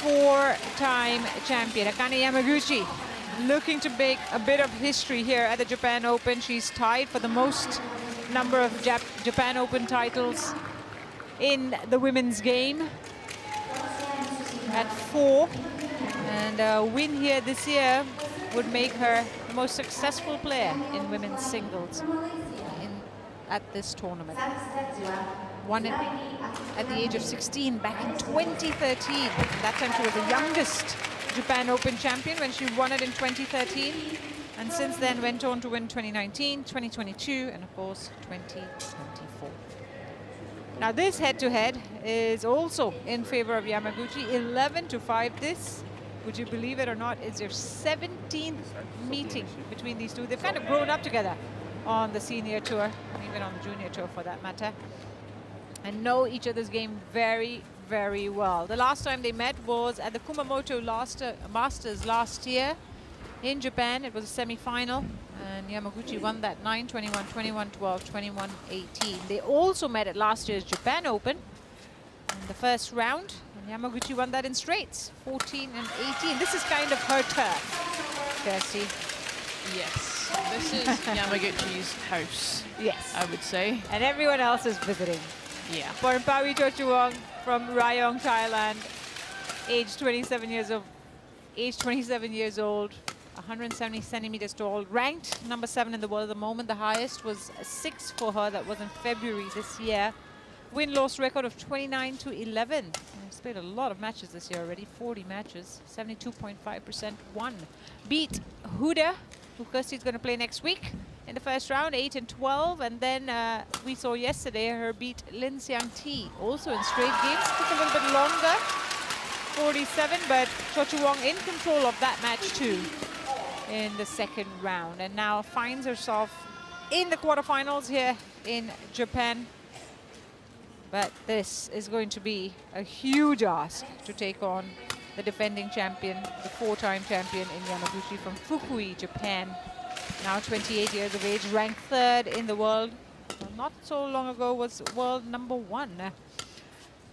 four-time champion, Akane Yamaguchi, looking to make a bit of history here at the Japan Open. She's tied for the most number of Japan Open titles in the women's game at 4. And a win here this year would make her the most successful player in women's singles at this tournament. Won it at the age of 16 back in 2013. That time she was the youngest Japan Open champion when she won it in 2013. And since then went on to win 2019, 2022, and of course 2024. Now this head-to-head is also in favor of Yamaguchi, 11-5. This, would you believe it or not, is their 17th meeting between these two. They've kind of grown up together on the senior tour, even on the junior tour for that matter, and know each other's game very, very well. The last time they met was at the Kumamoto Masters last year in Japan. It was a semi-final, and Yamaguchi won that 9-21, 21-12, 21-18. They also met at last year's Japan Open in the first round, and Yamaguchi won that in straights, 14 and 18. This is kind of her turf, Kirsty. Yes, this is Yamaguchi's house. Yes, I would say. And everyone else is visiting. Yeah. Pornpawee Chochuwong from Rayong, Thailand, age 27 years old, 170 centimeters tall, ranked number 7 in the world at the moment. The highest was a 6 for her. That was in February this year. Win-loss record of 29-11. She's played a lot of matches this year already, 40 matches, 72.5% won. Beat Huda, who Kirsty's going to play next week in the first round, 8-12. And then we saw yesterday her beat Lin Xiang Ti, also in straight games. Took a little bit longer, 47, but Chochuwong in control of that match too in the second round, and now finds herself in the quarterfinals here in Japan. But this is going to be a huge ask to take on the defending champion, the 4-time champion in Yamaguchi from Fukui, Japan. Now 28 years of age, ranked 3rd in the world. Well, not so long ago was world number 1.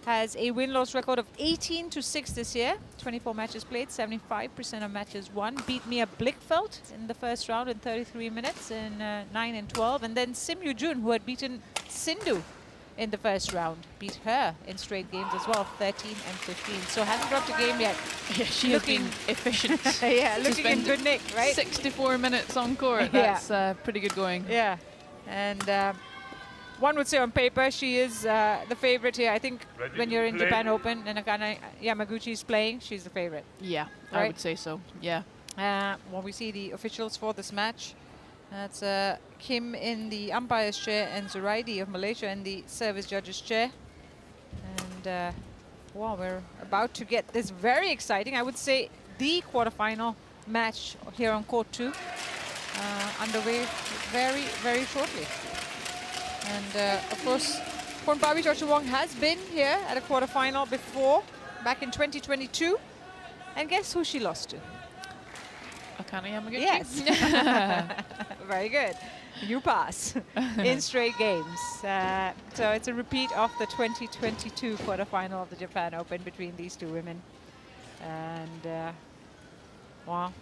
Has a win-loss record of 18-6 this year. 24 matches played, 75% of matches won. Beat Mia Blichfeld in the first round in 33 minutes in 9-12. And then Sim Yoo-jun, who had beaten Sindhu in the first round, beat her in straight games as well, 13-15. So hasn't dropped a game yet. Yeah, she has been efficient. Yeah, looking in good nick, right? 64 minutes on court. That's pretty good going. Yeah, and one would say on paper she is the favorite here. I think when you're in Japan Open and Akane Yamaguchi is playing, she's the favorite. Yeah, right? I would say so. Yeah. When we see the officials for this match, that's Kim in the umpire's chair and Zuraidi of Malaysia in the service judge's chair. And wow, we're about to get this very exciting, I would say, the quarterfinal match here on court 2 underway very, very shortly. And of course, Pornpawee Chochuwong has been here at a quarterfinal before, back in 2022. And guess who she lost to? Akane Yamaguchi? Yes. Very good. You pass in straight games. So it's a repeat of the 2022 quarterfinal of the Japan Open between these two women. And well,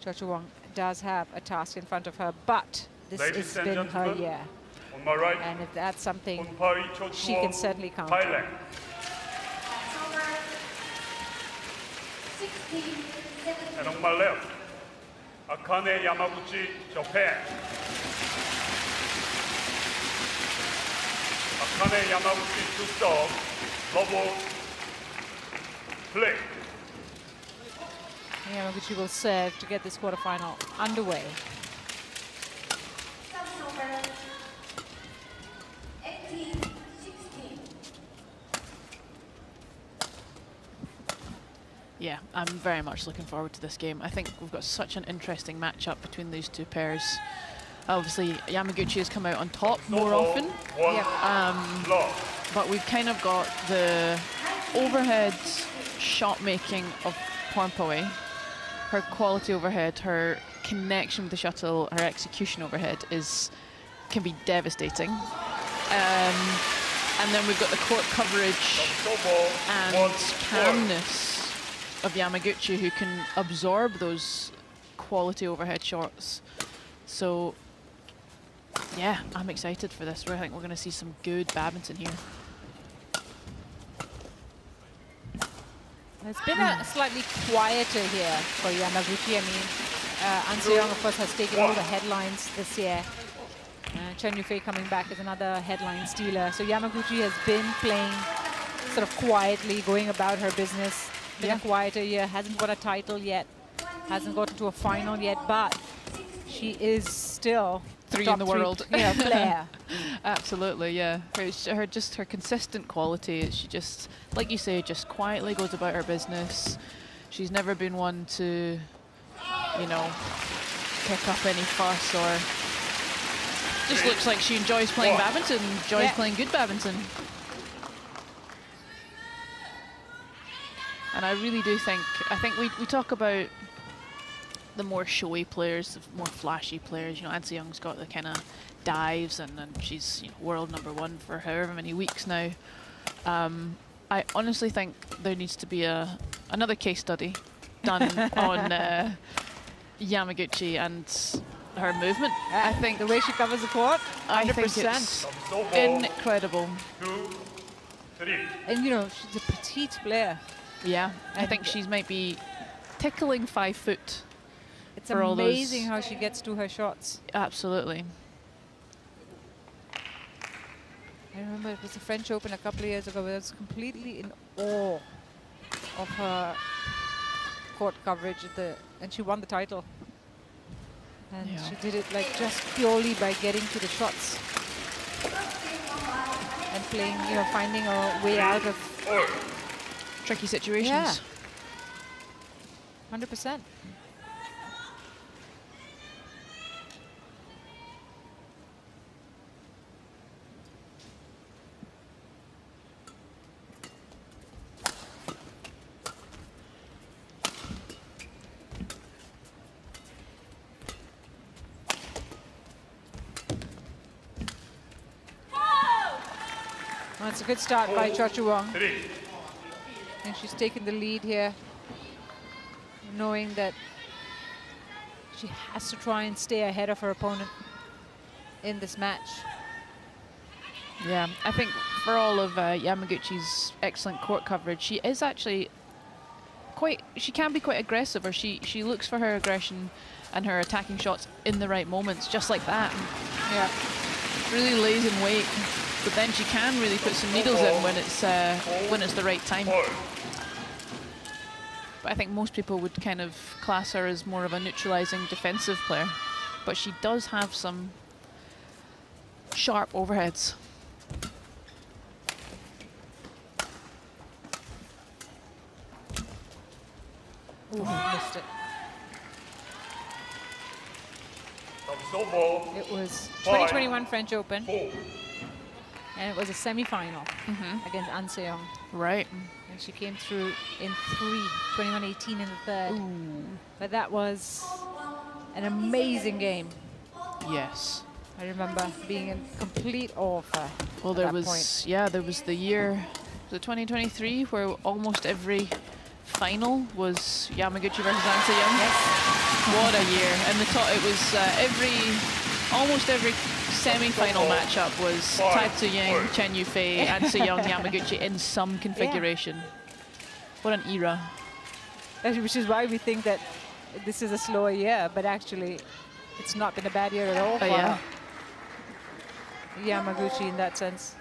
Chochuwong does have a task in front of her, but this has been her year. On my right, and if that's something Chochuwong, she can certainly count Thailand. And on my left, Akane Yamaguchi, Japan. Akane Yamaguchi to start, double play. Yamaguchi will serve to get this quarterfinal underway. Yeah, I'm very much looking forward to this game. I think we've got such an interesting matchup between these two pairs. Obviously, Yamaguchi has come out on top more often. But we've kind of got the overhead shot making of Pornpawee. Her quality overhead, her connection with the shuttle, her execution overhead can be devastating. And then we've got the court coverage and calmness of Yamaguchi, who can absorb those quality overhead shots. So, yeah, I'm excited for this. I think we're going to see some good badminton here. It's been a slightly quieter here for Yamaguchi. I mean, An Se-young, of course, has taken all the headlines this year. Chen Yufei coming back as another headline stealer. So Yamaguchi has been playing sort of quietly, going about her business. Been a quieter year, hasn't won a title yet, hasn't gotten to a final yet, but she is still three in the world player. Absolutely, yeah. Her consistent quality. She just, like you say, just quietly goes about her business. She's never been one to, you know, kick up any fuss, or just looks like she enjoys playing badminton, enjoys playing good badminton. And I really do think, we talk about the more showy players, the more flashy players. You know, An Se-young's got the kind of dives, and she's, you know, world #1 for however many weeks now. I honestly think there needs to be another case study done on Yamaguchi and her movement. I think the way she covers the court, 100%. I think it's incredible. 2, 3. And you know, she's a petite player. Yeah, I think she's might be tickling 5 foot. It's amazing how she gets to her shots. Absolutely. I remember it was the French Open a couple of years ago where I was completely in awe of her court coverage and she won the title. And she did it like just purely by getting to the shots and playing, you know, finding a way out of tricky situations. Yeah. 100%. Well, it's a good start by Chochuwong. And she's taken the lead here, knowing that she has to try and stay ahead of her opponent in this match. Yeah, I think for all of Yamaguchi's excellent court coverage, she is actually she can be quite aggressive, or she looks for her aggression and her attacking shots in the right moments, just like that. Yeah. Really lays in wait, but then she can really put some needles in when it's the right time. But I think most people would kind of class her as more of a neutralizing defensive player, but she does have some sharp overheads. Ooh, missed it. It was 2021 French Open, and it was a semi-final against An Se-young. Right. And she came through in 21-18 in the third. Ooh. But that was an amazing game. Yes. I remember being in complete awe of her. Well, there was there was the year, the 2023, where almost every final was Yamaguchi versus An Se-young. Yes. What a year! And it was almost every semi-final matchup was TAIHATSU Ying, Chen Yufei, An Se-young, Yamaguchi in some configuration. What an era! Which is why we think that this is a slower year, but actually, it's not been a bad year at all for Yamaguchi in that sense.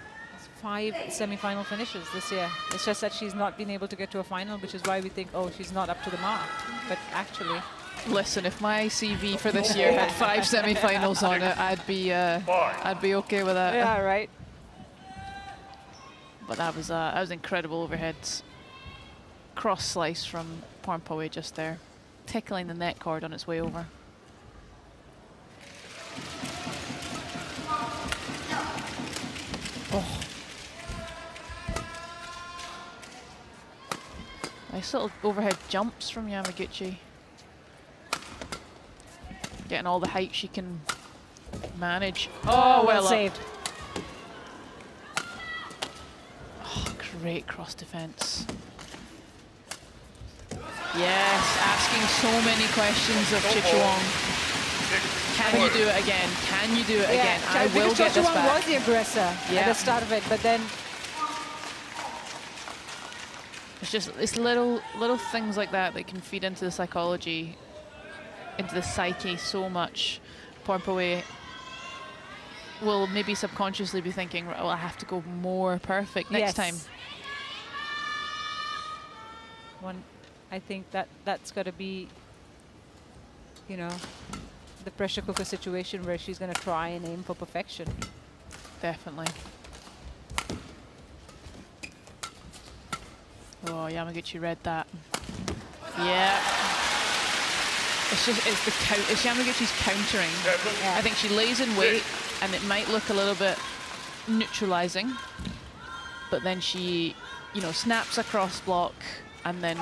5 semi-final finishes this year. It's just that she's not been able to get to a final, which is why we think, oh, she's not up to the mark. But actually, listen, if my CV for this year had 5 semi-finals on it, I'd be okay with that. yeah, right. But that was incredible overheads. Cross slice from Pornpawee just there, tickling the net cord on its way over. Oh. Nice little overhead jumps from Yamaguchi. Getting all the height she can manage. Oh, well saved. Oh, great cross defense. Yes, asking so many questions of Chochuwong. Can you do it again? Can you do it again? I will get this back. Chochuwong was the aggressor at the start of it, but then it's little things like that that can feed into the psychology, into the psyche so much. Pornpawee will maybe subconsciously be thinking, well, I have to go more perfect next time. I think that's got to be, you know, the pressure cooker situation where she's going to try and aim for perfection. Definitely. Oh, Yamaguchi read that. Yeah. It's Yamaguchi's countering. Yeah. I think she lays in wait, and it might look a little bit neutralizing, but then she, you know, snaps a cross block and then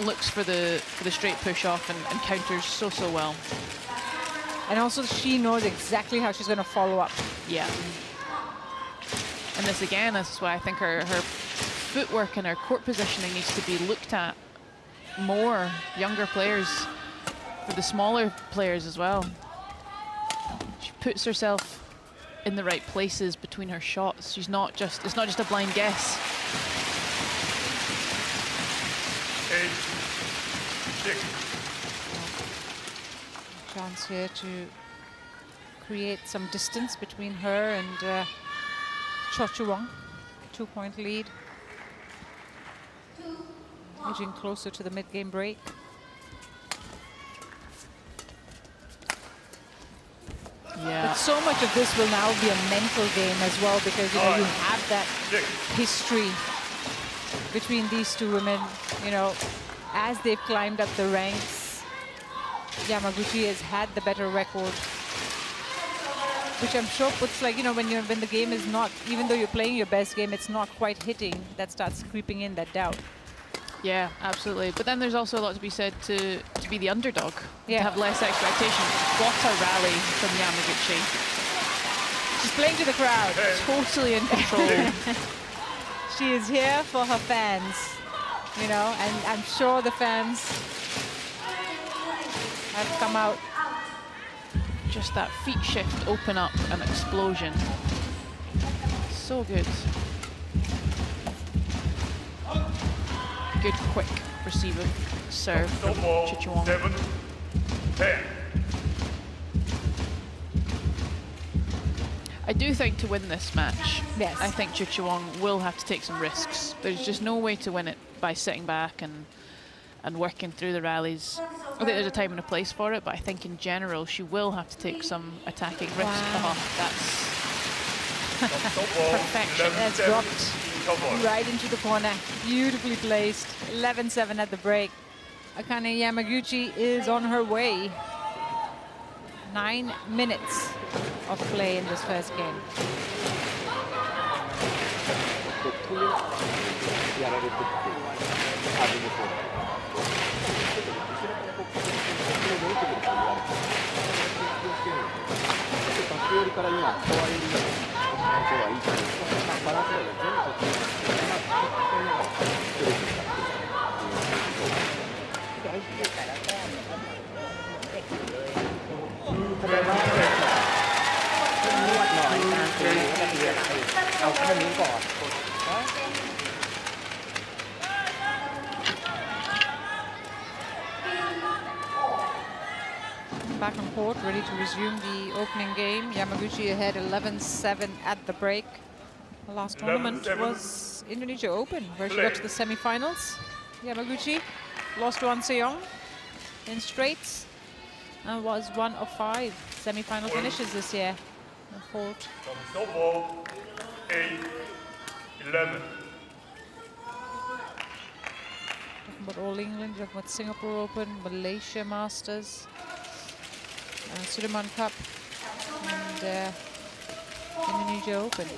looks for the straight push off and counters so well. And also she knows exactly how she's going to follow up. Yeah. And this again, this is why I think her footwork and her court positioning needs to be looked at more. Younger players, for the smaller players as well. She puts herself in the right places between her shots. It's not just a blind guess. 8-6. Chance here to create some distance between her and Chochuwong. 2-point lead. Edging closer to the mid-game break. Yeah. But so much of this will now be a mental game as well, because you know you have that history between these two women. You know, as they've climbed up the ranks, Yamaguchi has had the better record, which I'm sure puts, like, you know, when the game is not, even though you're playing your best game, it's not quite hitting, that starts creeping in, that doubt. Yeah, absolutely. But then there's also a lot to be said to be the underdog, to have less expectation. What a rally from Yamaguchi. She's playing to the crowd. Totally in control. She is here for her fans, you know, and I'm sure the fans have come out. Just that feet shift, open up, and explosion. So good. Good, quick receiver serve from Chochuwong. 7-10. I do think to win this match, yes, I think Chochuwong will have to take some risks. There's just no way to win it by sitting back and working through the rallies. I think there's a time and a place for it, but I think in general she will have to take some attacking risks. Wow. That's perfection. That's dropped right into the corner. Beautifully placed. 11-7 at the break. Akane Yamaguchi is on her way. 9 minutes of play in this first game. Back on court, ready to resume the opening game. Yamaguchi ahead 11-7 at the break. The last tournament was Indonesia Open, where she got to the semi-finals. Yamaguchi lost to An Se-young in straights and was one of 5 semi-final finishes this year. The fourth. 8-11. Talking about All England, talking about Singapore Open, Malaysia Masters, Sudirman Cup, and Indonesia Open.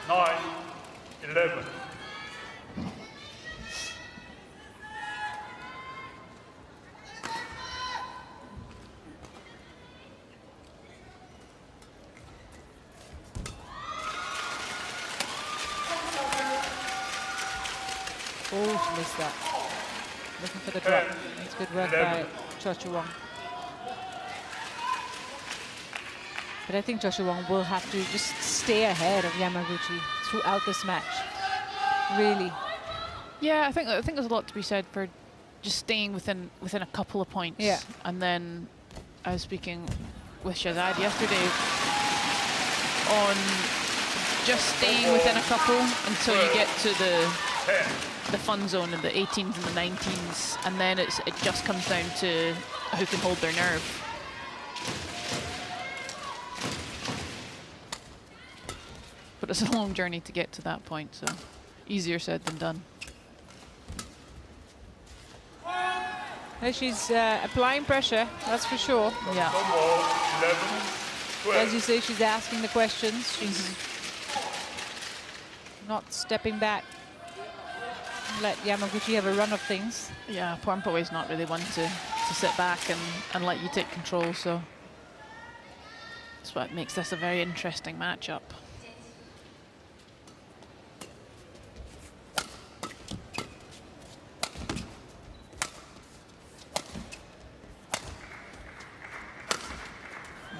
9-11. Oh, she missed that. Looking for the drop. That's good work by Chochuwong. But I think Chochuwong will have to just stay ahead of Yamaguchi throughout this match. Really. Yeah, I think there's a lot to be said for just staying within a couple of points. Yeah. And then I was speaking with Shazad yesterday on just staying within a couple until you get to the fun zone in the 18s and the 19s, and then it just comes down to who can hold their nerve. But it's a long journey to get to that point, so easier said than done. She's applying pressure, that's for sure. Yeah. As you say, she's asking the questions. She's not stepping back. Let Yamaguchi have a run of things. Yeah, Pornpawee's not really one to sit back and let you take control, so that's what makes this a very interesting matchup.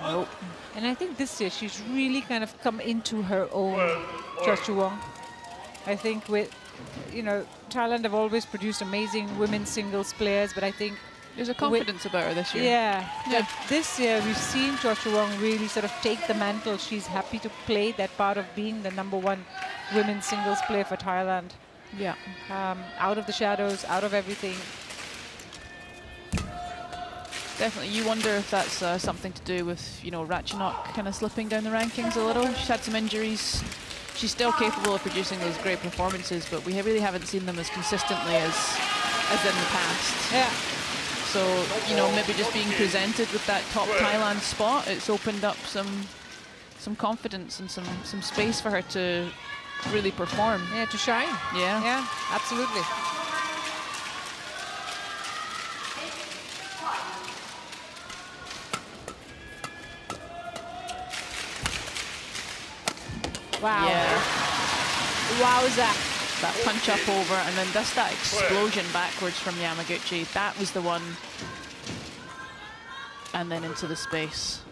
Nope. And I think this year she's really kind of come into her own, Chochuwong. I think with, you know, Thailand have always produced amazing women's singles players, but I think there's a confidence about her this year. Yeah. But this year we've seen Chochuwong really sort of take the mantle. She's happy to play that part of being the #1 women's singles player for Thailand. Yeah. Out of the shadows, out of everything. Definitely, you wonder if that's something to do with, you know, Ratchanok kind of slipping down the rankings a little. She's had some injuries. She's still capable of producing those great performances, but we really haven't seen them as consistently as in the past. Yeah. So, you know, maybe just being presented with that top Thailand spot, it's opened up some confidence and some space for her to really perform. Yeah, to shine. Yeah. Yeah, absolutely. Wow. Yeah. Wowza. That punch up over, and then just that explosion backwards from Yamaguchi. That was the one. And then into the space.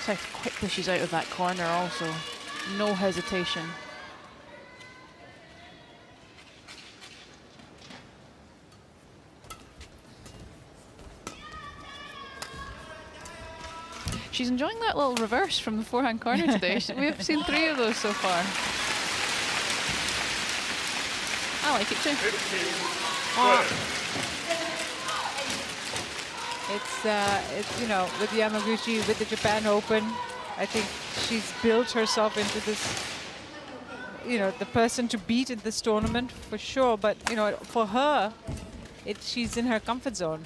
So how quickly she's out of that corner also. No hesitation. She's enjoying that little reverse from the forehand corner today. We've seen 3 of those so far. I like it too. It's you know, with Yamaguchi, with the Japan Open, I think she's built herself into this, you know, the person to beat in this tournament for sure. But you know, for her, she's in her comfort zone.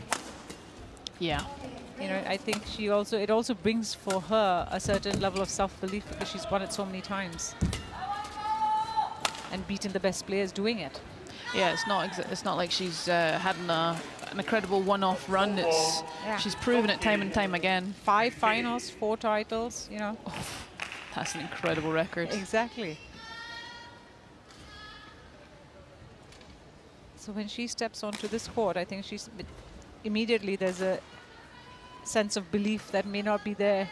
Yeah. You know, I think it also brings for her a certain level of self-belief because she's won it so many times and beaten the best players doing it. Yeah, it's not like she's had an incredible one-off run. She's proven it time and time again. 5 finals, 4 titles. You know, that's an incredible record. Exactly. So when she steps onto this court, I think immediately there's a sense of belief that may not be there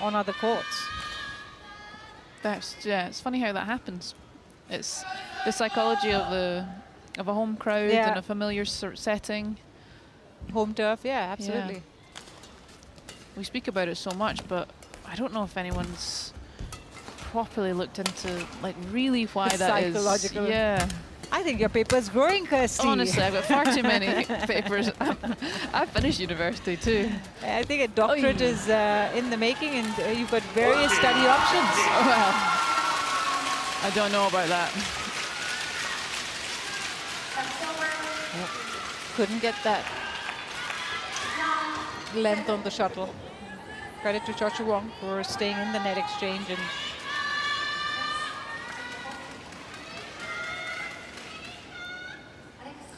on other courts. It's funny how that happens. It's the psychology of a home crowd and a familiar sort of setting. Home turf, yeah, absolutely. Yeah. We speak about it so much, but I don't know if anyone's properly looked into like really why that is. Psychological. Yeah. I think your paper's growing, Kirsty. Honestly, I've got far too many papers. I've finished university too. I think a doctorate is in the making, and you've got various study options. Well, I don't know about that. Couldn't get that length on the shuttle. Credit to Chochuwong for staying in the net exchange and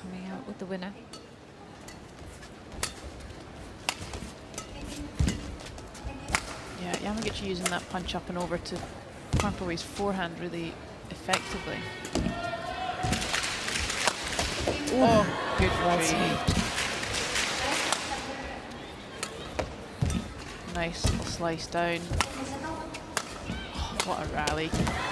coming out with the winner. Yeah, Yamaguchi using that punch up and over to Pornpawee's forehand really effectively. Oh, good read. Nice little slice down. Oh, what a rally.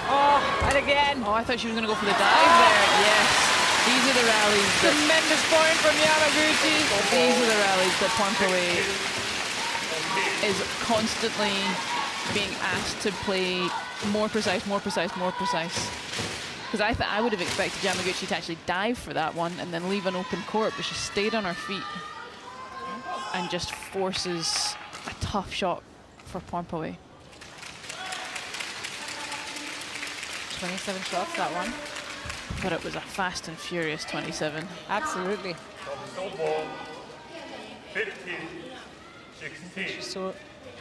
Oh, and again. Oh, I thought she was going to go for the dive there. Yes. These are the rallies. Tremendous point from Yamaguchi. These are the rallies that Pornpawee is constantly being asked to play more precise, more precise, more precise. Because I would have expected Yamaguchi to actually dive for that one and then leave an open court, but she stayed on her feet and just forces a tough shot for Pornpawee. 27 shots, that one. But it was a fast and furious 27. Absolutely. Snowball 15, 16. So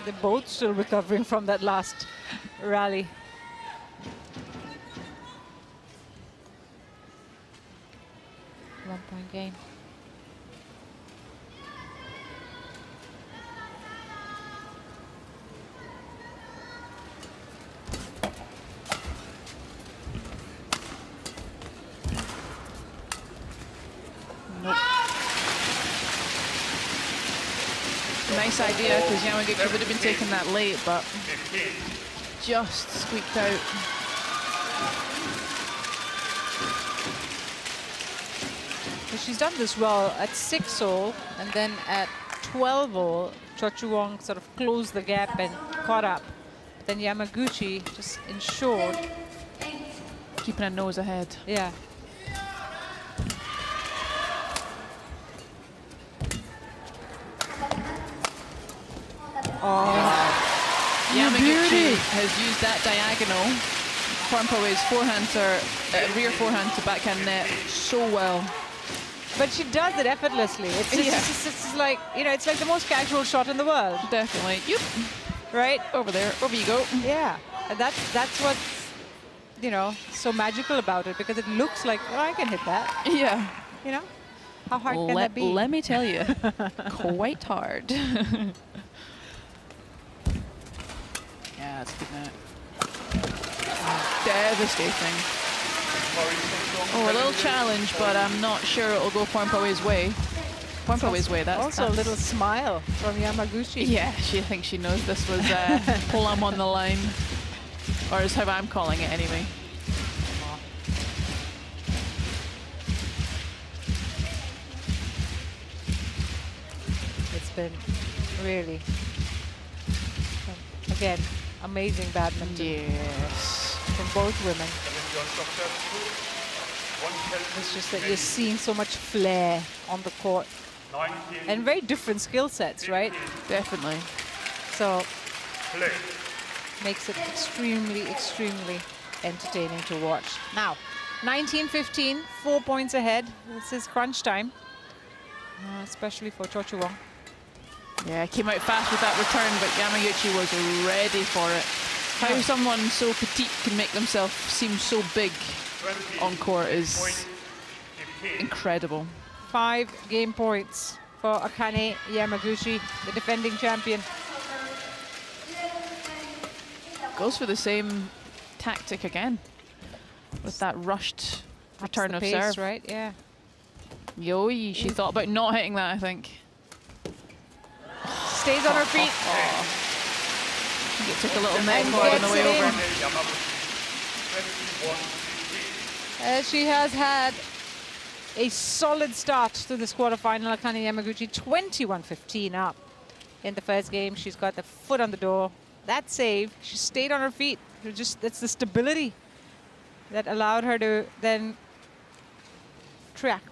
they're both still recovering from that last rally. One-point game. Nice idea, because Yamaguchi would have been taking that late, but just squeaked out. So she's done this well at 6-all, and then at 12-all, Chochuwong sort of closed the gap and caught up. But then Yamaguchi just ensured. Keeping a nose ahead. Yeah. Oh, Yamaguchi has used that diagonal. Pornpawee's forehand to rear forehand to backhand net so well. but she does it effortlessly. It's just, it's like, you know, it's like the most casual shot in the world. Definitely. Yep. Right? Over there. Over you go. Yeah. And that's what's, you know, so magical about it, because it looks like, oh, I can hit that. Yeah. You know? How hard can that be? Let me tell you, quite hard. Yeah, it's good net. Devastating. Oh, a little challenge, but I'm not sure it'll go Pornpawee's way. Pornpawee's way, that's also a little smile from Yamaguchi. Yeah, she thinks she knows this was plum on the line. Or is how I'm calling it anyway. It's been really, again, amazing badminton. Yes. From both women. It's just that you're seeing so much flair on the court. And very different skill sets, right? Definitely. So, makes it extremely, extremely entertaining to watch. Now, 19-15, 4 points ahead. This is crunch time, especially for Chochuwong. Yeah, came out fast with that return, but Yamaguchi was ready for it. How someone so petite can make themselves seem so big on court is incredible. 5 game points for Akane Yamaguchi, the defending champion. Goes for the same tactic again with that rushed return of pace, serve. Right? Yeah. Yoi, she thought about not hitting that, I think. Stays on her feet. I think it took a little neck guard on the way over. She has had a solid start to this quarterfinal. Akane Yamaguchi 21-15 up in the first game. She's got the foot on the door. That save, she stayed on her feet. That's the stability that allowed her to then track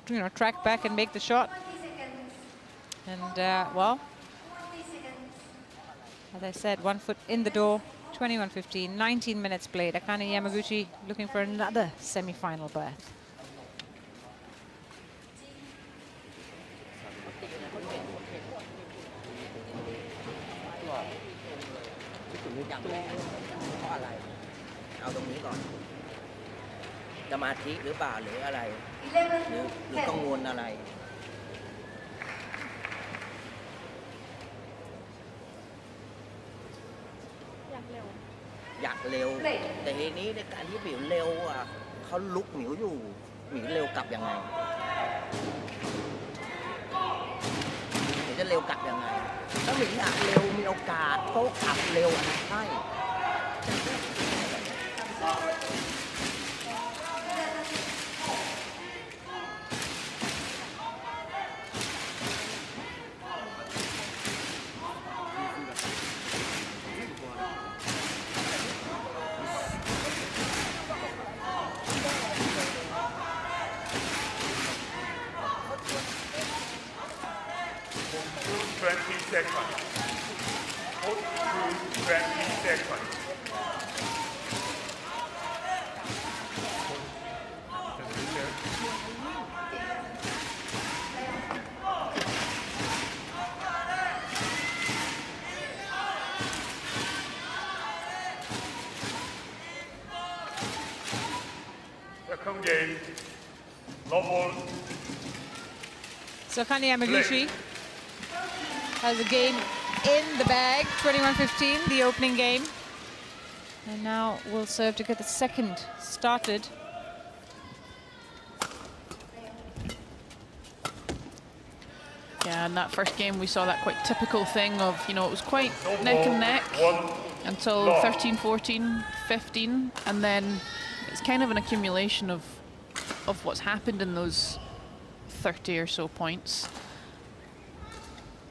back and make the shot. And well, as I said, 1 foot in the door, 21-15, 19 minutes played. Akane Yamaguchi looking for another semi-final berth. อยากเร็วแต่ทีนี้ในการที่หมิวเร็วอ่ะเขาลุกหมิวอยู่หมิวเร็วกลับยังไงหมิวจะเร็วกลับยังไงถ้าหมิวอยากเร็วมีโอกาสโต้กลับเร็วอ่ะใช่20 seconds. 20 seconds. Second game, love ball. So Akane Yamaguchi has a game in the bag, 21-15, the opening game. And now will serve to get the second started. Yeah, in that first game we saw that quite typical thing of, you know, it was quite neck and neck until 13, 14, 15, and then it's kind of an accumulation of what's happened in those 30 or so points.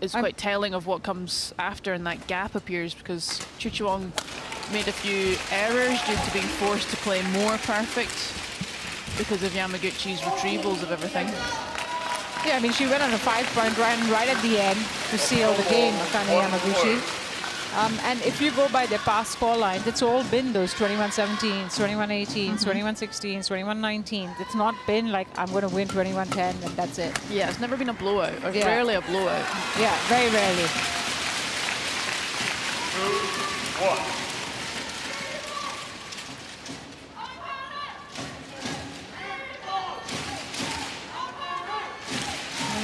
It's quite telling of what comes after, and that gap appears because Chochuwong made a few errors due to being forced to play more perfect because of Yamaguchi's retrievals of everything. Yeah, I mean, she went on a 5-point run right at the end to seal the game, Akane Yamaguchi. And if you go by the past score lines, it's all been those 21-17s, 21-18s, 21-16s, 21-19s. It's not been like, I'm going to win 21-10 and that's it. Yeah, it's never been a blowout, or rarely a blowout. Yeah, very rarely. 2-1.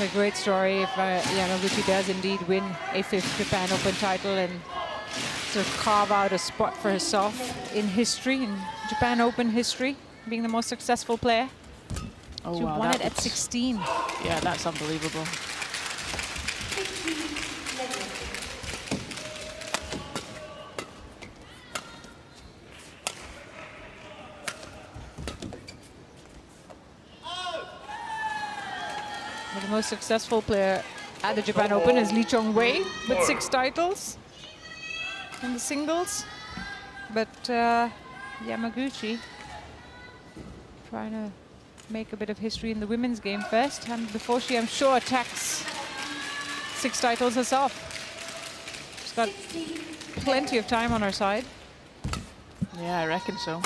A great story if Yamaguchi does indeed win a 5th Japan Open title and sort of carve out a spot for herself in history, in Japan Open history, being the most successful player. Oh, she wow, won it at 16. Yeah, that's unbelievable. The most successful player at the Japan Open is Lee Chong-wei with 6 titles in the singles. But Yamaguchi trying to make a bit of history in the women's game first, and before she, I'm sure, attacks 6 titles herself. She's got plenty of time on her side. Yeah, I reckon so.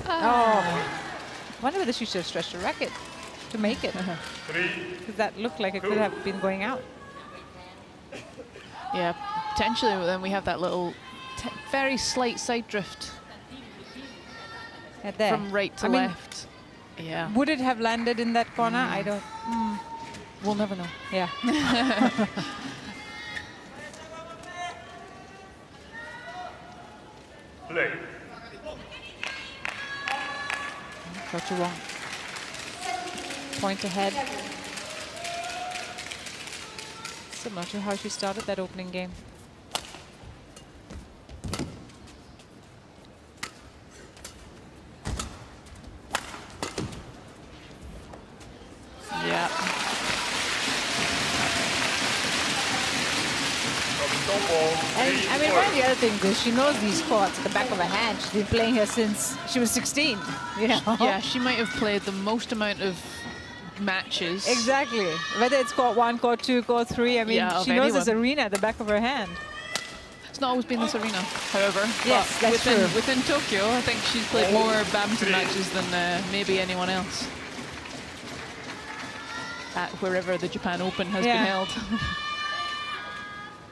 Oh. I wonder whether she should have stretched her racket to make it. Because that looked like it could have been going out. Yeah, potentially then we have that little very slight side drift There. from right to left. Yeah. Would it have landed in that corner? I don't... We'll never know. Yeah. Play. Chochuwong. Point ahead. Similar to how she started that opening game. Yeah. And I mean, one of the other things is she knows these courts at the back of her hand. She's been playing here since she was 16, you know? Yeah, she might have played the most amount of matches. Exactly. Whether it's court 1, court 2, court 3, I mean, Yeah, she knows this arena at the back of her hand. It's not always been this arena, however. Yes, but that's true. within Tokyo, I think she's played more badminton matches than maybe anyone else at wherever the Japan Open has been held.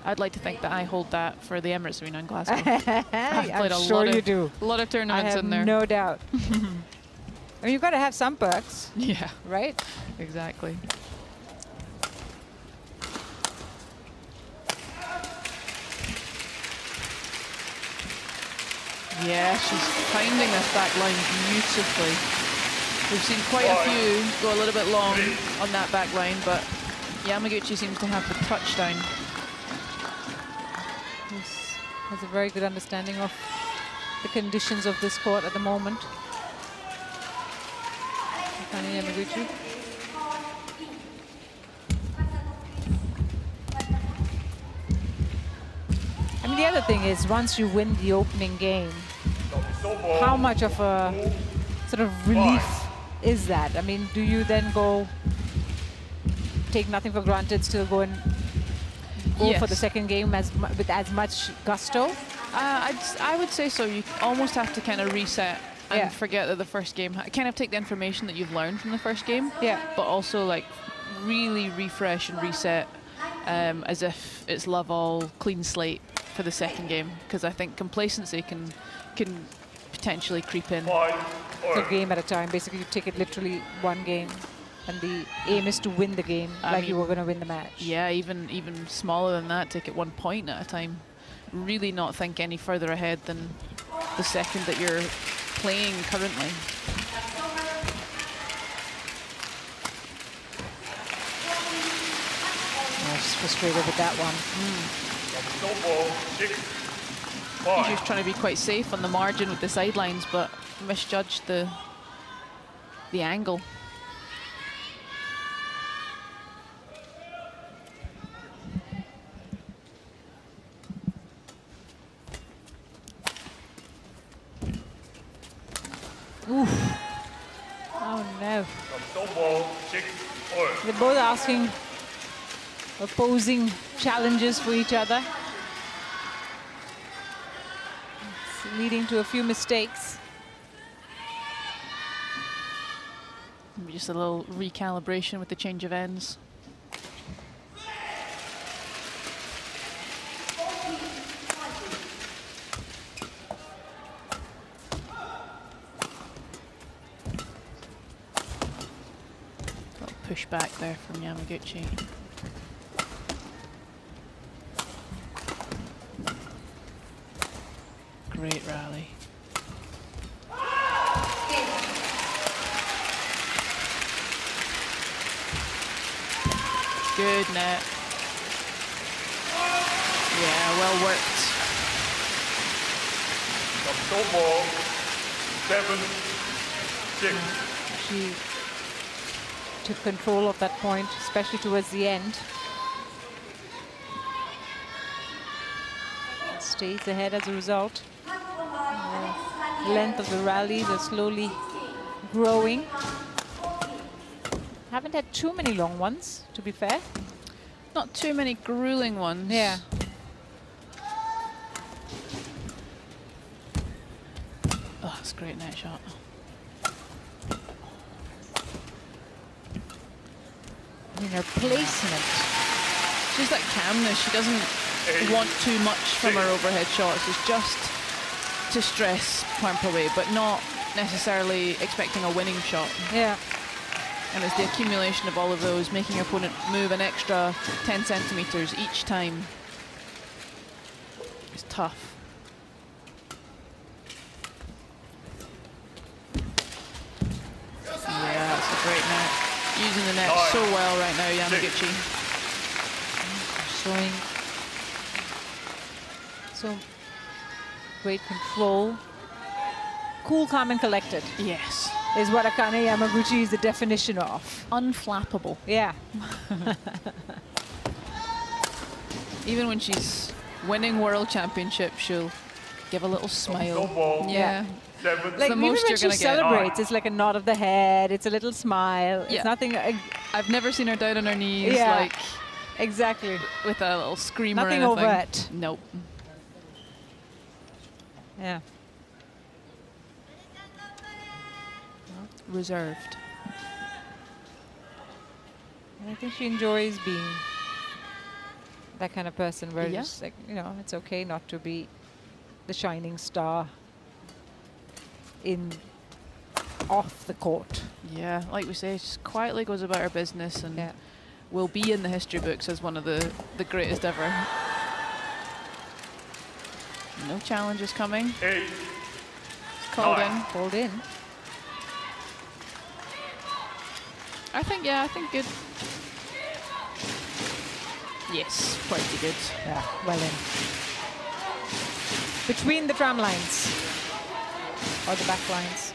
I'd like to think that I hold that for the Emirates Arena in Glasgow. I've played I'm sure you do. A lot of tournaments in there. No doubt. I mean, you've got to have some perks. Yeah. Right? Exactly. Yeah, she's finding this back line beautifully. We've seen quite a few go a little bit long on that back line, but Yamaguchi seems to have the touchdown. He has a very good understanding of the conditions of this court at the moment. Akane Yamaguchi. I mean, the other thing is, once you win the opening game, how much of a sort of relief is that? I mean, do you then go take nothing for granted, still go and go for the second game with as much gusto? I would say so. You almost have to kind of reset and forget that the first game, kind of take the information that you've learned from the first game, but also like really refresh and reset as if it's love all, clean slate for the second game, because I think complacency can potentially creep in. A game at a time. Basically, you take it literally one game, and the aim is to win the game like you were going to win the match. Yeah, even smaller than that, take it 1 point at a time. Really not think any further ahead than the second that you're playing currently. Oh, she's frustrated with that one. He's just trying to be quite safe on the margin with the sidelines, but misjudged the angle. Oof. Oh no. They're both asking opposing challenges for each other. It's leading to a few mistakes. Maybe just a little recalibration with the change of ends. Push back there from Yamaguchi. Great rally. Good net. Yeah, well worked. 7-6. She took control of that point, especially towards the end. Stays ahead as a result. The length of the rallies are slowly growing. Haven't had too many long ones, to be fair. Not too many grueling ones. Yeah. Oh, that's a great net shot. I mean, her placement. She's that calmness. She doesn't want too much from her overhead shots. It's just to stress Pornpawee, but not necessarily expecting a winning shot. Yeah. And it's the accumulation of all of those, making your opponent move an extra 10 centimeters each time. It's tough. Yeah, that's a great net. Using the net so well right now, Yamaguchi. Showing so great control. Cool, calm, and collected. Yes. Is what Akane Yamaguchi is the definition of. Unflappable. Yeah. Even when she's winning world championships, she'll give a little smile. Yeah. Like even when she gonna celebrates, it's like a nod of the head, it's a little smile. Yeah. It's nothing. I've never seen her down on her knees, Yeah. like Exactly. with a little scream Nothing or anything. overt. Nope. Yeah. Reserved. I think she enjoys being that kind of person where Yeah. it's like, you know, it's okay not to be the shining star off the court. Yeah, like we say, she just quietly goes about her business and will be in the history books as one of the greatest ever. No challenges coming. Called in. Called in. I think good. Yes, pretty good. Yeah, well in. Between the tram lines. Or the back lines.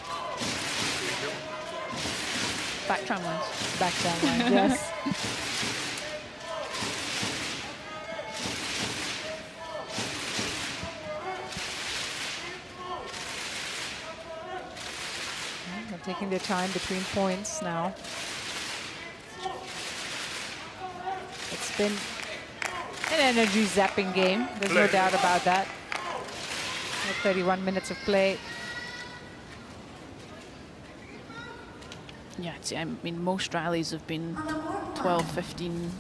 Back tram lines. Back tram lines, yes. They're taking their time between points now. It's been an energy zapping game. There's no doubt about that. 31 minutes of play. Yeah, I mean, most rallies have been 12, 15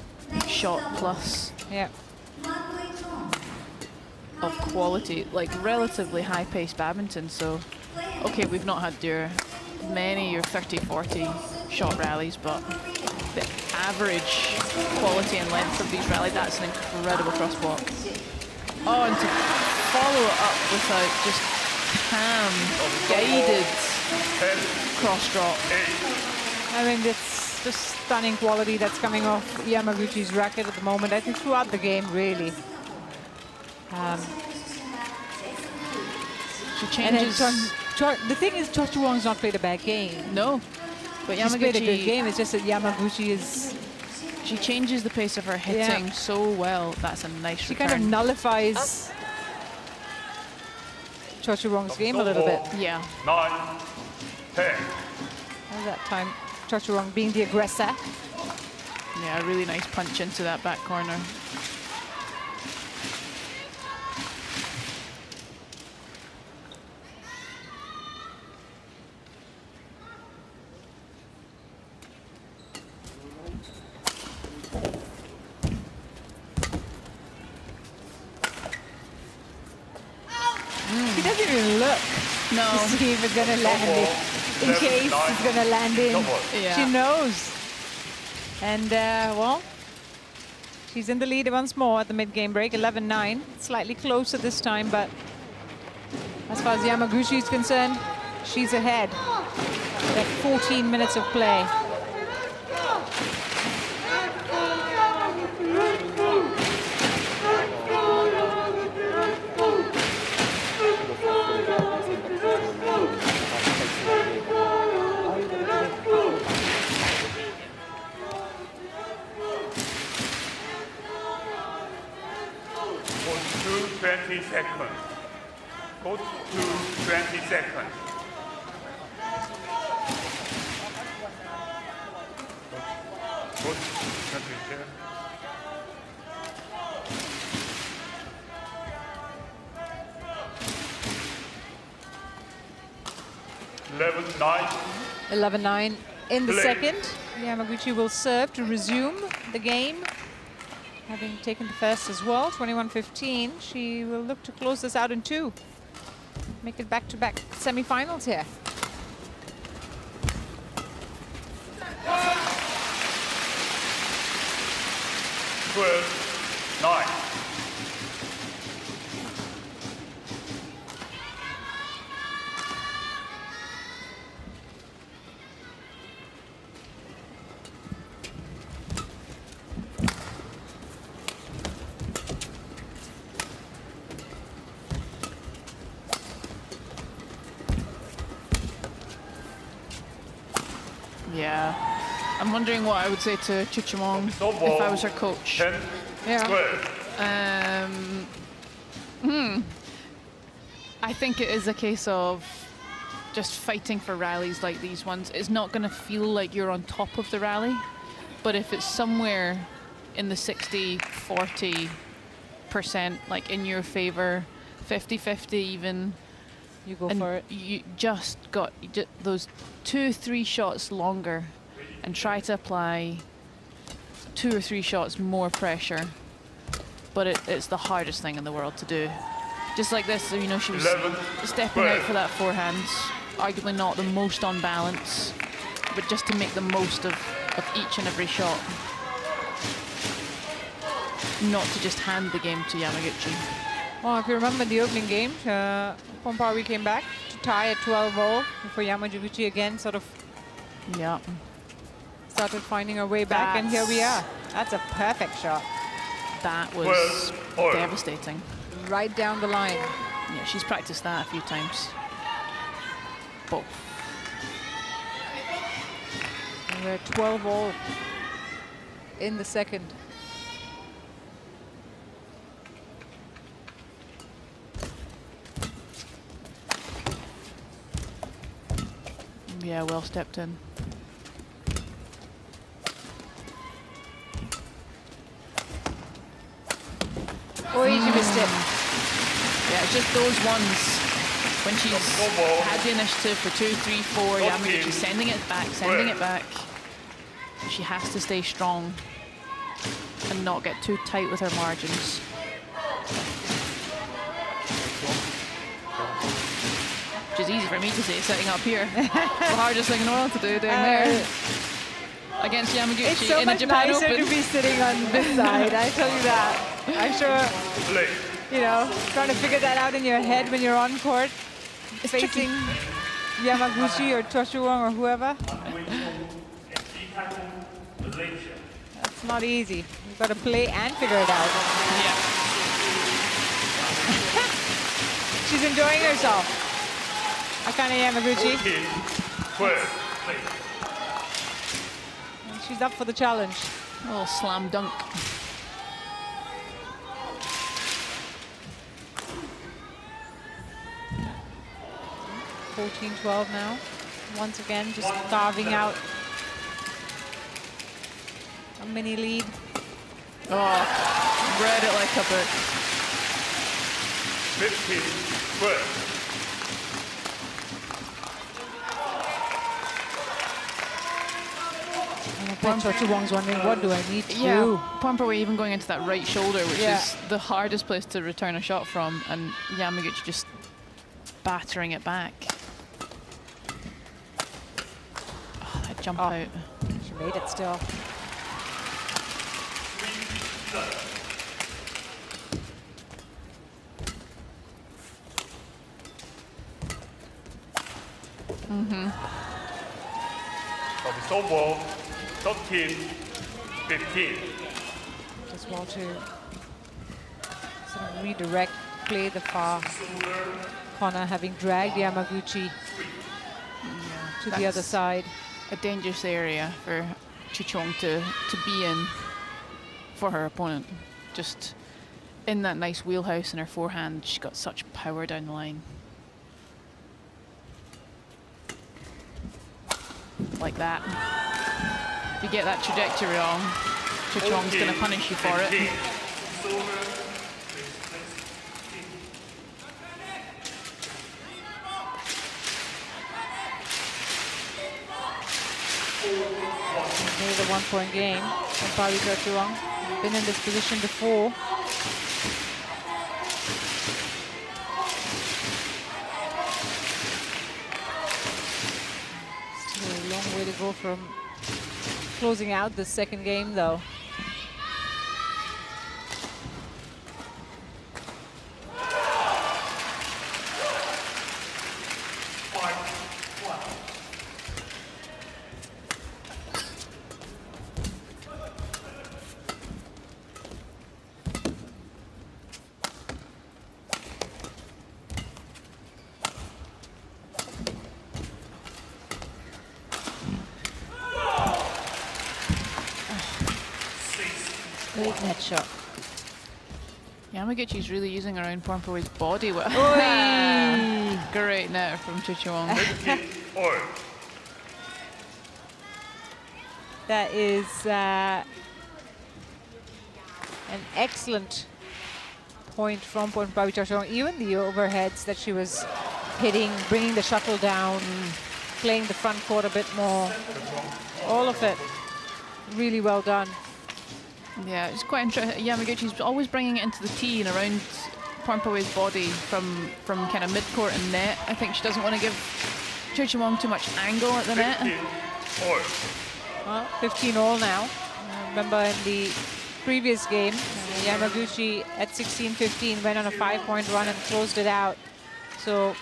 shot plus. Yeah. Of quality, like relatively high-paced badminton. So, okay, we've not had many 30, 40 shot rallies, but the average quality and length of these rallies, that's an incredible crosswalk. Oh, and to follow it up with a just calm, guided cross drop. I mean, it's just stunning quality that's coming off Yamaguchi's racket at the moment. I think throughout the game, really. She changes. The thing is, Chochuwong's not played a bad game. No, but She's played a good Yamaguchi, game. It's just that Yamaguchi is... she changes the pace of her hitting so well. That's a nice She return. kind of nullifies Chochuwong's game a little bit. Yeah. 9, 10. All that time, Chochuwong being the aggressor. Yeah, a really nice punch into that back corner. He doesn't even look No. to see if it's going to land in case it's going to land in. Yeah. She knows. And, well, she's in the lead once more at the mid-game break, 11-9. Slightly closer this time, but as far as Yamaguchi is concerned, she's ahead. They have 14 minutes of play. Go to 20 seconds. Go to 20 seconds. Go to 20 seconds. 11-9. 11-9 in the Play. second. Yamaguchi will serve to resume the game. Having taken the first as well, 21-15. She will look to close this out in 2. Make it back-to-back semi-finals here. Twelve, 9. Yeah. I'm wondering what I would say to Chochuwong if I was her coach. 10, Yeah. 12. I think it is a case of just fighting for rallies like these ones. It's not going to feel like you're on top of the rally, but if it's somewhere in the 60-40%, like in your favor, 50-50 even, You go and for it. you just got those 2-3 shots longer and try to apply 2 or 3 shots more pressure, but it's the hardest thing in the world to do. Just like this, you know, she was 11, stepping out 12. for that forehand, arguably not the most on balance, but just to make the most of each and every shot. Not to just hand the game to Yamaguchi. Well, if you remember the opening game, Pornpawee came back to tie at 12-all before Yamaguchi again sort of started finding her way back, and here we are. That's a perfect shot. That was devastating. Right down the line. Yeah, she's practiced that a few times. Both. And we're 12-all in the second. Yeah, well stepped in. Oh, she missed it. Yeah, it's just those ones when she's had the initiative for 2, 3, 4. Yamaguchi sending it back, sending it back. She has to stay strong and not get too tight with her margins. Which is easy for me to say, sitting up here. The hardest thing in the world to do down there. Against Yamaguchi it's so in a much Japan nicer Open. to be sitting on this side, I tell you that. I'm sure, you know, trying to figure that out in your head when you're on court, facing Yamaguchi or Chochuwong or whoever. That's not easy. You've got to play and figure it out. Yeah. She's enjoying herself. Akane Yamaguchi. And she's up for the challenge. A little slam dunk. (14-12) now. Once again, just carving out a mini lead. Oh, read it like a book. 15-12. Chochuwong's wondering, what do I need to do? Yeah, Pornpawee even going into that right shoulder, which is the hardest place to return a shot from, and Yamaguchi just battering it back. Oh, that jump out. She made it still. So ball, 13-15. Just want to sort of redirect, play the far corner, having dragged Yamaguchi to the other side. A dangerous area for Chochuwong to be in for her opponent. Just in that nice wheelhouse in her forehand, she's got such power down the line. Like that. If you get that trajectory wrong, Chochuwong's going to punish you for it. Made a one-point game from Pornpawee Chochuwong. Been in this position before. Still a long way to go from closing out the second game, though. Great net shot. Yamaguchi's really using her own Pornpawee's body. Great net from Chochuwong. That is an excellent point from Pornpawee Chochuwong. Even the overheads that she was hitting, bringing the shuttle down, playing the front court a bit more. All of it really well done. Yeah, it's quite interesting. Yamaguchi's always bringing it into the tee and around Pornpawee's body from kind of mid-court and net. I think she doesn't want to give Chochuwong too much angle at the net. Well, 15-all now. Remember in the previous game, Yamaguchi at 16-15 went on a 5-point run and closed it out. So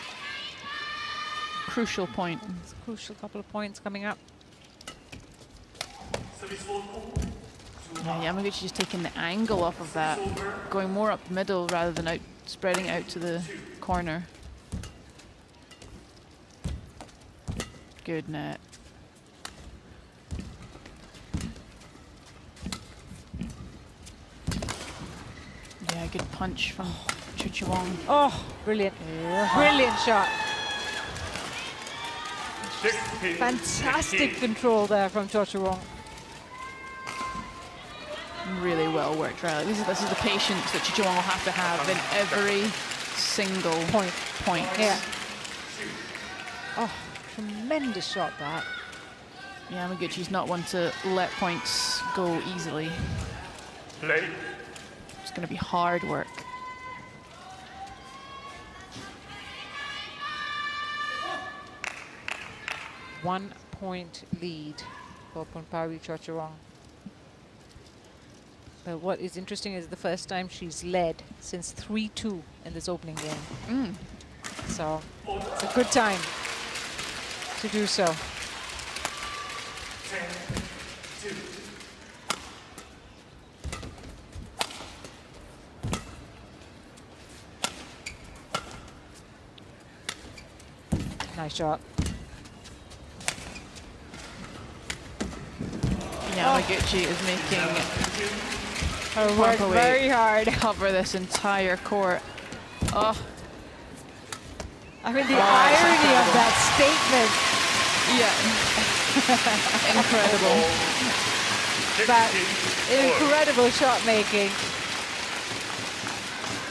crucial point. It's a crucial couple of points coming up. Yeah, Yamaguchi just taking the angle off of that, going more up the middle rather than out, spreading it out to the corner. Good net. Yeah, good punch from Chochuwong. Oh, brilliant. Brilliant shot. 16, Fantastic 16. control there from Chochuwong. Really well worked, Riley. This is the patience that Chochuwong will have to have in every single point. Yeah. Oh, tremendous shot that. Yamaguchi's not one to let points go easily. Play. It's going to be hard work. One point lead for Pornpawee Chochuwong. But what is interesting is the first time she's led since 3-2 in this opening game. So it's a good time to do so. 10-2. Nice shot. Yamaguchi is making Her work Pornpawee very hard. cover this entire court. Oh, I mean, the irony of that statement. yeah. Incredible. But incredible shot making.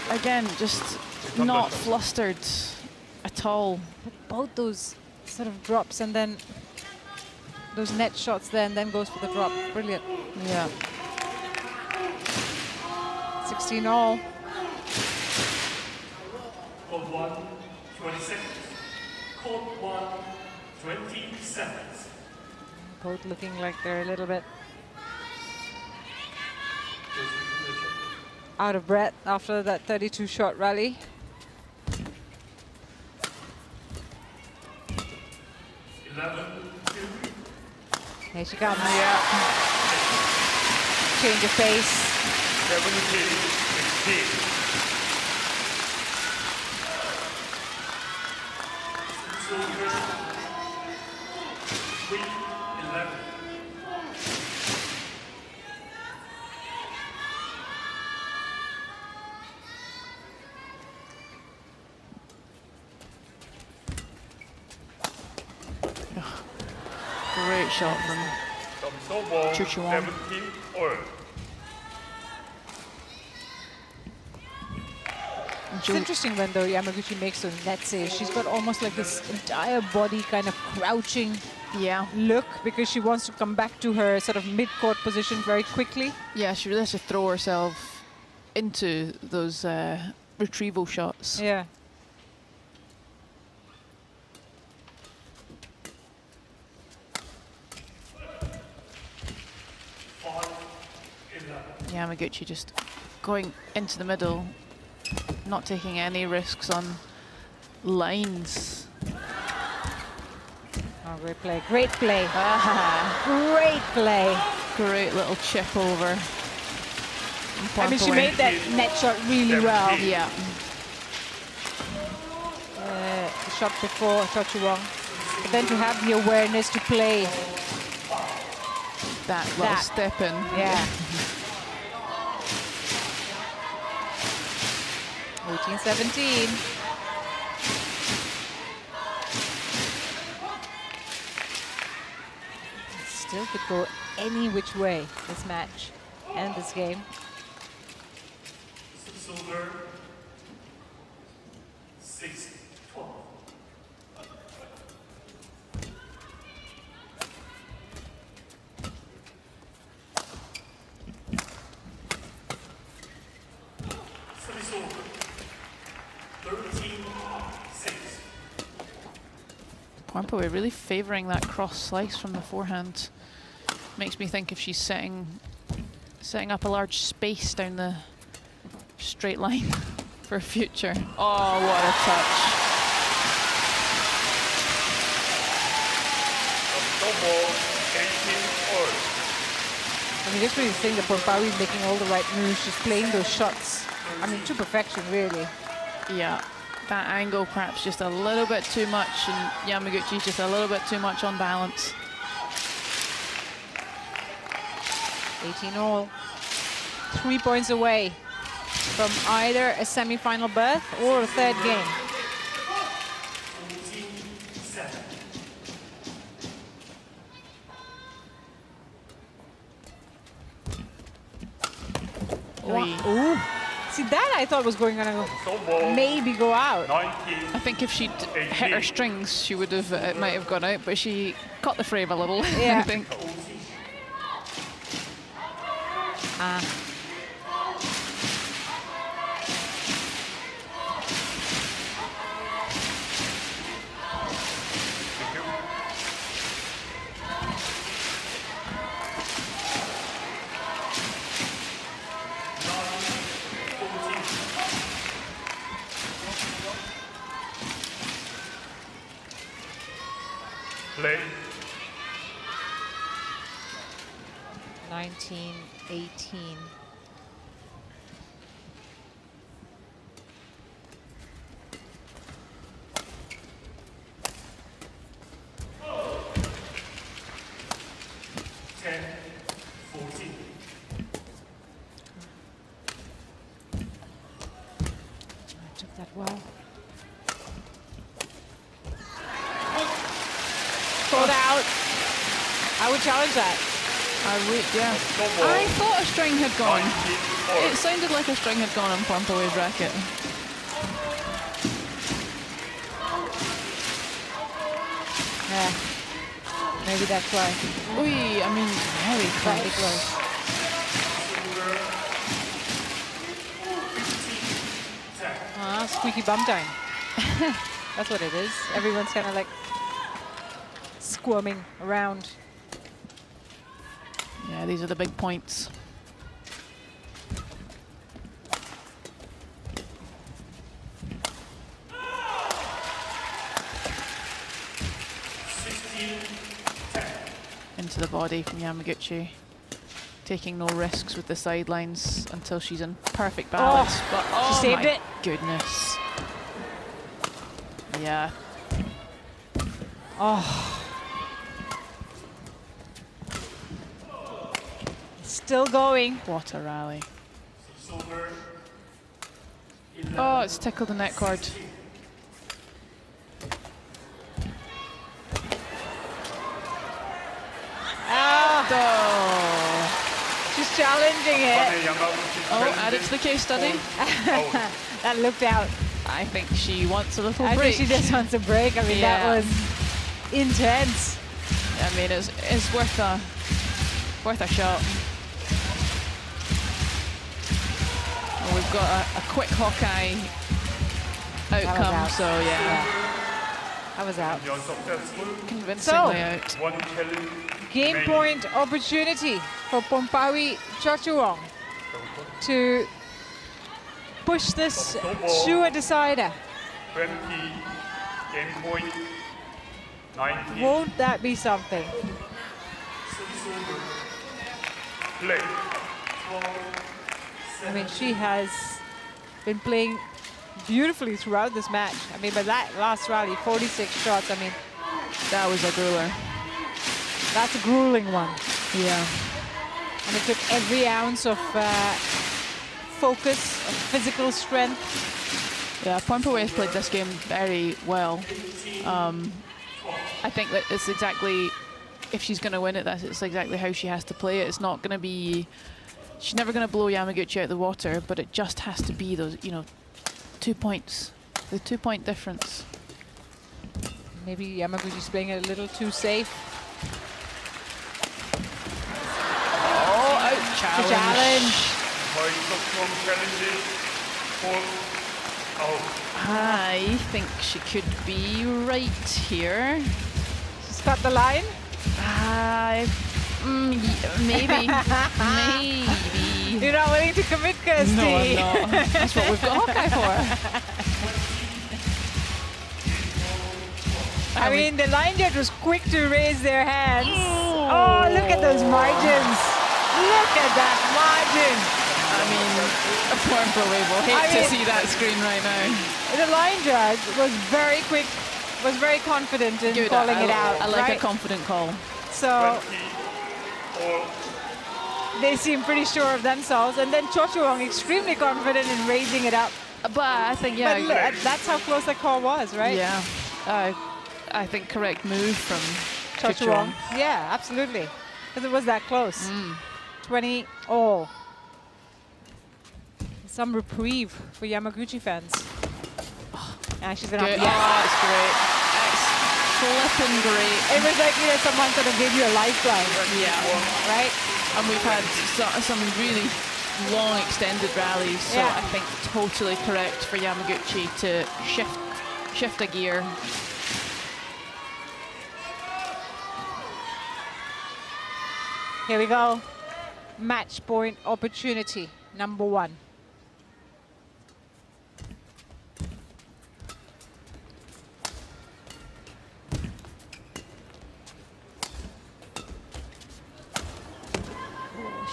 Again, just not flustered at all. Both those sort of drops and then those net shots there and then goes for the drop. Brilliant. Yeah. 16 all. Court 1, 20 seconds. Court 1, 20 seconds. Both looking like they're a little bit out of breath after that 32 shot rally. 11-2. Here she comes. Yeah. Change of pace. 17-16. Silver. 3-11. Great shot from Chochuwong. 17 all. It's interesting when though Yamaguchi makes those net saves. She's got almost like this entire body kind of crouching look because she wants to come back to her sort of mid-court position very quickly. Yeah, she really has to throw herself into those retrieval shots. Yeah. Yamaguchi just going into the middle, not taking any risks on lines. Oh, great play. Great play. Great play. Great little chip over. I mean, she made that net shot really well. Yeah. The shot before Chochuwong. But then to have the awareness to play That little step in. Yeah. 18-17. Still could go any which way, this match and this game. Silver. 6-12. Pornpawee really favouring that cross slice from the forehand. Makes me think if she's setting up a large space down the straight line for a future. Oh, what a touch. Snowball 18 all. I mean, just really think that Pornpawee is making all the right moves. She's playing those shots, I mean, to perfection, really. Yeah, that angle perhaps just a little bit too much, and Yamaguchi's just a little bit too much on balance. 18 all. 3 points away from either a semi-final berth or a third game. Ooh. See, that I thought was going to maybe go out. 19. I think if she'd hit her strings, she would have, it might have gone out, but she caught the frame a little, Yeah. I think. Play. 19-18. Took that well. Pulled out. I would challenge that. I would, yeah. I thought a string had gone. It sounded like a string had gone on Pornpawee's racket. Yeah. Maybe that's why. Oi, I mean, very Very close. close. Squeaky bum time. That's what it is. Everyone's kind of like squirming around. Yeah, these are the big points. Into the body from Yamaguchi. Taking no risks with the sidelines until she's in perfect balance. But she saved it. Goodness. Yeah. Oh. Still going. What a rally. Oh, it's tickled the net cord. Oh. She's challenging it. Oh, add it to the case study. That looked out. I think she wants a little I break. think she just wants a break. I mean, Yeah. that was intense. I mean, it's worth a shot. Well, we've got a quick Hawkeye outcome, out. so yeah, I was out. convincingly out. One challenge. Game remaining. point opportunity for Pornpawee Chochuwong to push this to a decider. 20. Game point. 19. Won't that be something? Play. I mean, she has been playing beautifully throughout this match. I mean, but that last rally, 46 shots, I mean, That was a grueler. that's a grueling one. Yeah. And it took every ounce of focus, of physical strength. Yeah, Pornpawee has played this game very well. I think that it's exactly, if she's going to win it, it's exactly how she has to play it. It's not going to be, she's never going to blow Yamaguchi out of the water, but it just has to be those, 2 points, the 2 point difference. Maybe Yamaguchi's playing it a little too safe. Oh, out challenge. Challenges. 4 out. I think she could be right here. She's cut the line. Maybe. Maybe. You're not willing to commit, Kirsty. No, I'm not. That's what we've got Hawkeye for. I mean, the line judge was quick to raise their hands. Oh, look at those margins. Look at that margin. I mean, a Pornpawee will hate to see that screen right now. The line judge was very quick, was very confident in calling it out. I like right? a confident call. So they seem pretty sure of themselves. And then Chochuwong extremely confident in raising it up. But I think, yeah. But look, that's how close that call was, right? Yeah. I think correct move from Chochuwong. Yeah, absolutely. Because it was that close. 20-all. Some reprieve for Yamaguchi fans. And she's been up. Good. Yeah. Oh, it's great. It's flipping great. It was like, you know, someone sort of gave you a lifeline. Yeah. Right? And we've had some really long extended rallies, so Yeah. I think totally correct for Yamaguchi to shift a gear. Here we go. Match point opportunity, number 1.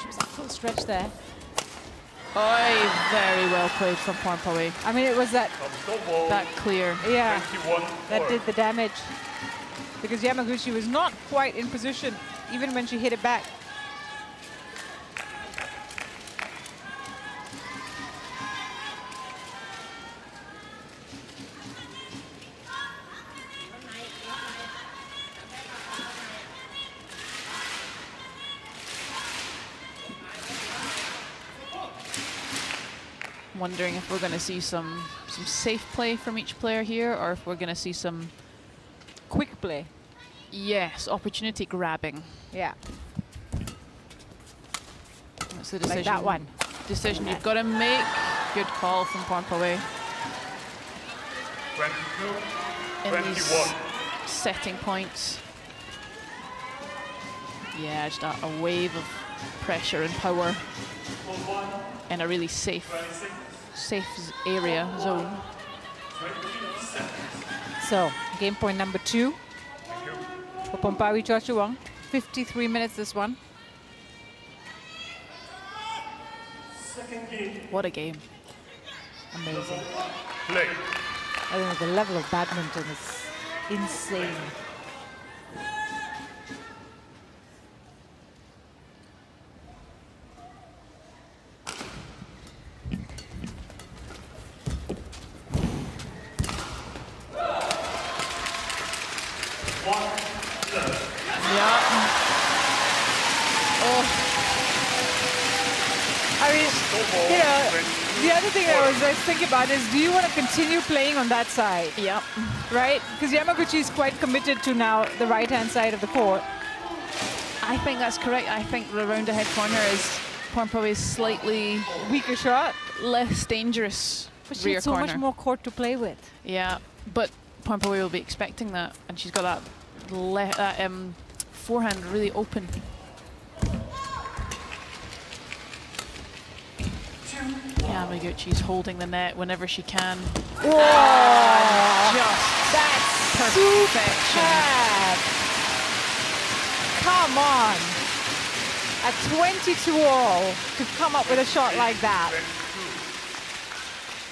She was at full stretch there. Oh, very well played from Pornpawee. I mean, it was that, That clear. yeah, 21 that did the damage. Because Yamaguchi was not quite in position, even when she hit it back. Wondering if we're going to see some safe play from each player here, or if we're going to see some, Quick play. yes, opportunity grabbing. Yeah, That's the decision. like that one. Decision you've got to make. Good call from Pornpawee 22, in these 21. setting points. Yeah, just a wave of pressure and power in a really safe area zone. So, game point number 2 for Pornpawee Chochuwong. 53 minutes this one. What a game. Amazing. Play. I don't know, the level of badminton is insane. Yeah. Oh, I mean, you know, the other thing I was thinking about is, do you want to continue playing on that side, yeah. right? Because Yamaguchi is quite committed to now the right-hand side of the court. I think that's correct. I think the round ahead corner is Pornpawee's slightly Weaker shot, less dangerous but she rear had so corner. much more court to play with. Yeah, but Pornpawee will be expecting that, and she's got that forehand really open. Yamaguchi's holding the net whenever she can. Whoa! Just That's perfection. superb. Come on. At 22-all to come up with a shot like that.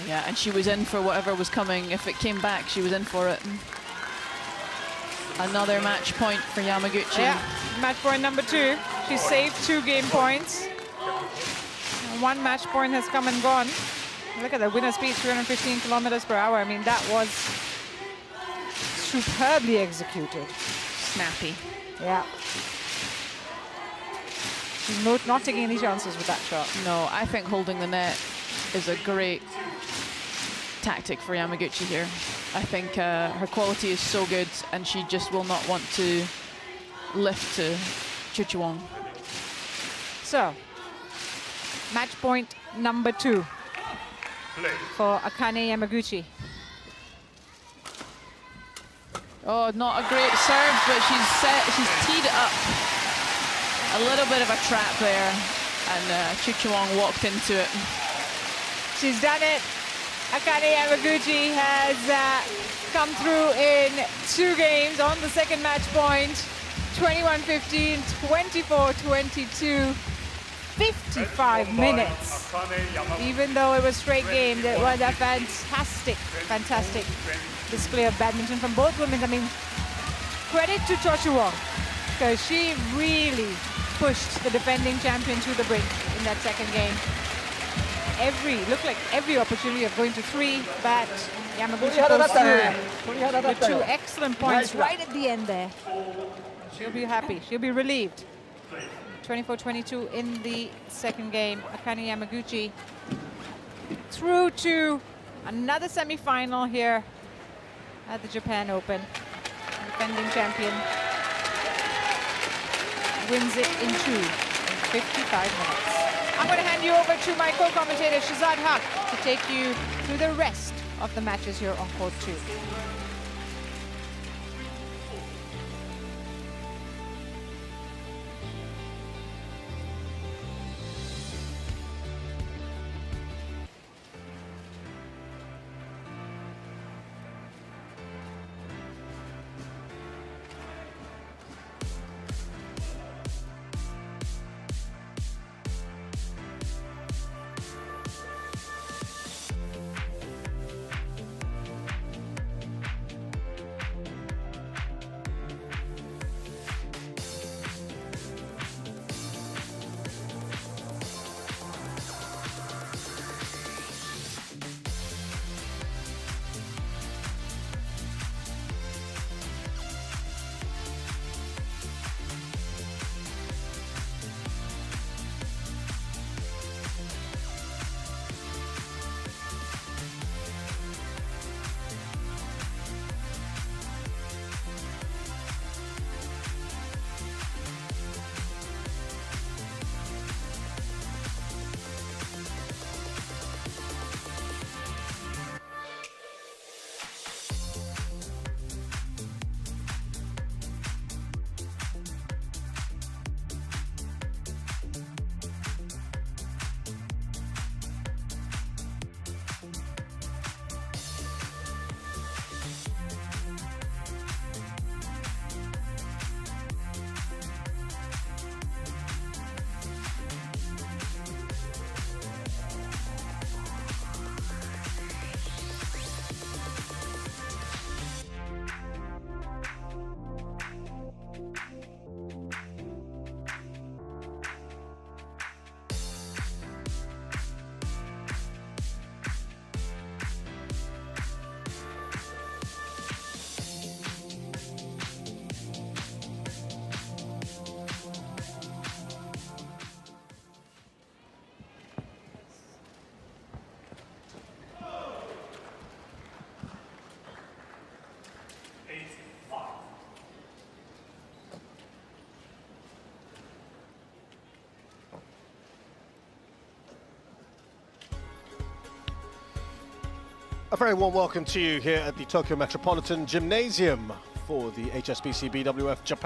Yeah, and she was in for whatever was coming. If it came back, she was in for it. Another match point for Yamaguchi. Yeah, match point number 2. She saved 2 game points. And 1 match point has come and gone. Look at the winner speed, 315 kilometers per hour. I mean, that was superbly executed. Snappy. Yeah. She's not taking any chances with that shot. No, I think holding the net is a great tactic for Yamaguchi here. I think her quality is so good, and she just will not want to lift to Chochuwong. So, match point number 2 Play. for Akane Yamaguchi. Oh, not a great serve, but she's teed it up. A little bit of a trap there, and Chochuwong walked into it. She's done it. Akane Yamaguchi has come through in 2 games on the second match point. 21-15, 24-22, 55 minutes. Even though it was straight games, it was a fantastic display of badminton from both women. I mean, credit to Chochuwong, because she really pushed the defending champion to the brink in that second game. Looked like every opportunity of going to 3, but Yamaguchi goes through with 2 excellent points right at the end there. She'll be happy, she'll be relieved. 24-22 in the second game. Akane Yamaguchi through to another semi-final here at the Japan Open. Defending champion wins it in 55 minutes. I'm going to hand you over to my co-commentator Shazad Haq to take you through the rest of the matches here on Court 2. A very warm welcome to you here at the Tokyo Metropolitan Gymnasium for the HSBC BWF Japan